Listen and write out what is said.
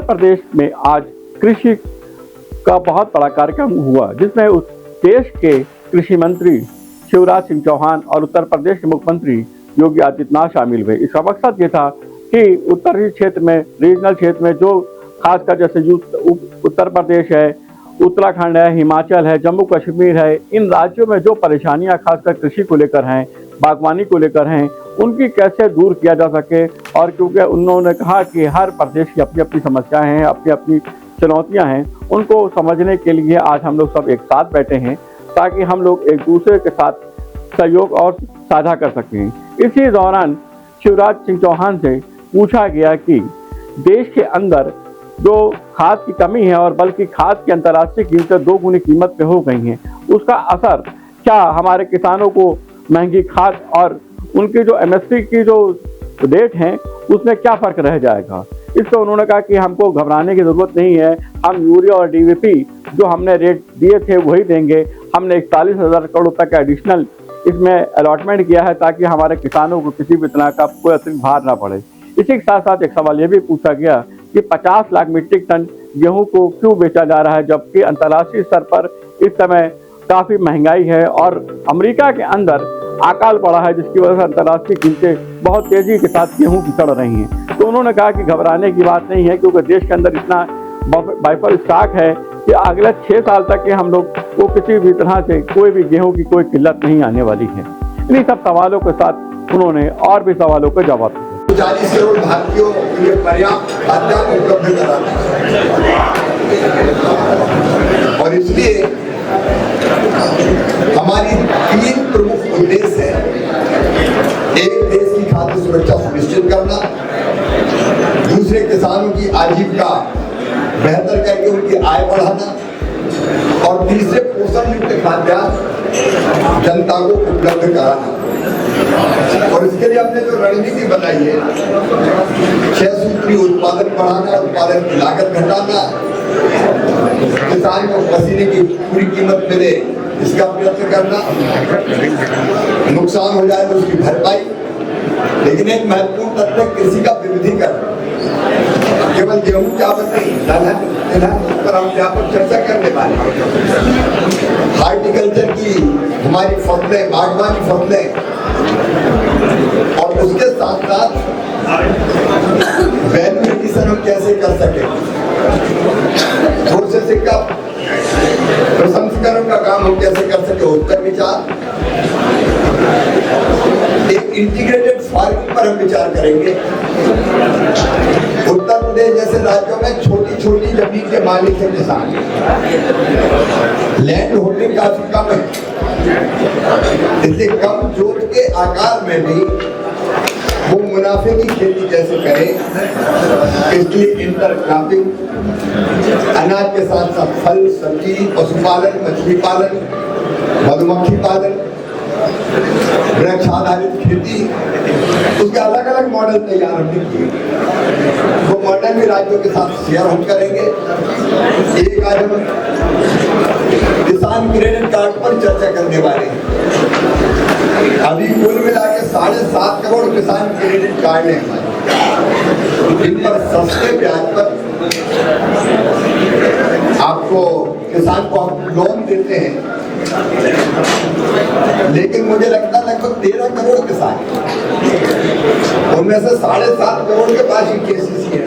प्रदेश में आज कृषि का बहुत बड़ा कार्यक्रम हुआ, जिसमें उस देश के कृषि मंत्री शिवराज सिंह चौहान और उत्तर प्रदेश के मुख्यमंत्री योगी आदित्यनाथ शामिल हुए। इसका मकसद ये था कि उत्तरी क्षेत्र में, रीजनल क्षेत्र में, जो खासकर जैसे उत्तर प्रदेश है, उत्तराखंड है, हिमाचल है, जम्मू कश्मीर है, इन राज्यों में जो परेशानियां खासकर कृषि को लेकर हैं, बागवानी को लेकर हैं, उनकी कैसे दूर किया जा सके। और क्योंकि उन्होंने कहा कि हर प्रदेश की अपनी अपनी समस्याएं हैं, अपनी अपनी चुनौतियां हैं, उनको समझने के लिए आज हम लोग सब एक साथ बैठे हैं ताकि हम लोग एक दूसरे के साथ सहयोग और साझा कर सकें। इसी दौरान शिवराज सिंह चौहान से पूछा गया कि देश के अंदर जो खाद की कमी है और बल्कि खाद की अंतर्राष्ट्रीय कीमतें 2 गुनी कीमत पे हो गई हैं, उसका असर क्या हमारे किसानों को महंगी खाद और उनकी जो एमएसपी की जो रेट है उसमें क्या फर्क रह जाएगा। इस पर उन्होंने कहा कि हमको घबराने की जरूरत नहीं है, हम यूरिया और डीएपी जो हमने रेट दिए थे वही देंगे। हमने 41,000 करोड़ रुपए का एडिशनल इसमें अलॉटमेंट किया है ताकि हमारे किसानों को किसी भी तरह का कोई अतिरिक्त भार ना पड़े। इसी के साथ साथ एक सवाल ये भी पूछा गया कि 50 लाख मीट्रिक टन गेहूं को क्यों बेचा जा रहा है, जबकि अंतर्राष्ट्रीय स्तर पर इस समय काफी महंगाई है और अमेरिका के अंदर अकाल पड़ा है, जिसकी वजह से अंतर्राष्ट्रीय कीमतें बहुत तेजी के साथ गेहूं की चढ़ रही हैं। तो उन्होंने कहा कि घबराने की बात नहीं है, क्योंकि देश के अंदर इतना बाइफर स्टॉक है कि अगले 6 साल तक के हम लोग को किसी भी तरह से कोई भी गेहूं की कोई किल्लत नहीं आने वाली है। इन्हीं सब सवालों के साथ उन्होंने और भी सवालों का जवाब दिया। 40 करोड़ भारतीयों के लिए पर्याप्त खाद्यान्न उपलब्ध कराना और इसलिए हमारी 3 प्रमुख उद्देश्य हैं। एक, देश की खाद्य सुरक्षा सुनिश्चित करना, दूसरे, किसानों की आजीविका बेहतर करके उनकी आय बढ़ाना, और तीसरे, पोषण युक्त खाद्यान्न जनता को उपलब्ध कराना। और इसके लिए हमने जो रणनीति बनाई है, 6 सूत्रीय उत्पादन बढ़ाना, उत्पादन की लागत घटाना, किसान को पसीने की पूरी कीमत मिले इसका प्रयत्न करना, नुकसान हो जाए तो उसकी भरपाई। लेकिन एक महत्वपूर्ण तथ्य कृषि का विविधीकरण, केवल गेहूं चावल नहीं, दलहन पर हम व्यापक चर्चा करने वाले हैं। हार्टिकल्चर की हमारी फसलें, बागवानी फसलें, और उसके साथ साथ वैल्यू एडिशन हम कैसे कर सके, प्रोसेसिंग का, प्रसंस्करण का काम हम कैसे कर सके, उस पर विचार। एक इंटीग्रेटेड फार्मिंग पर हम विचार करेंगे। उत्तर प्रदेश जैसे राज्यों में छोटी छोटी जमीन के मालिक है किसान, लैंड होल्डिंग काफी कम है, इसलिए कम जोत के आकार में भी वो मुनाफे की खेती कैसे करें, इसलिए इंटरक्रॉपिंग, अनाज के साथ साथ फल, सब्जी, पशुपालन, मछली पालन, मधुमक्खी पालन, वृक्ष आधारित खेती, उसके अलग अलग मॉडल तैयार हमने किए। वो मॉडल भी राज्यों के साथ शेयर हम करेंगे। एक आज हम किसान क्रेडिट कार्ड पर चर्चा करने वाले हैं। अभी कुल मिला के 7.5 करोड़ किसान क्रेडिट कार्ड हैं हमारे, इन पर सस्ते ब्याज पर आपको किसान को हम लोन देते हैं। लेकिन मुझे लगता है लगभग 13 करोड़ किसान, उनमें से 7.5 करोड़ के पास ही केसीसी है।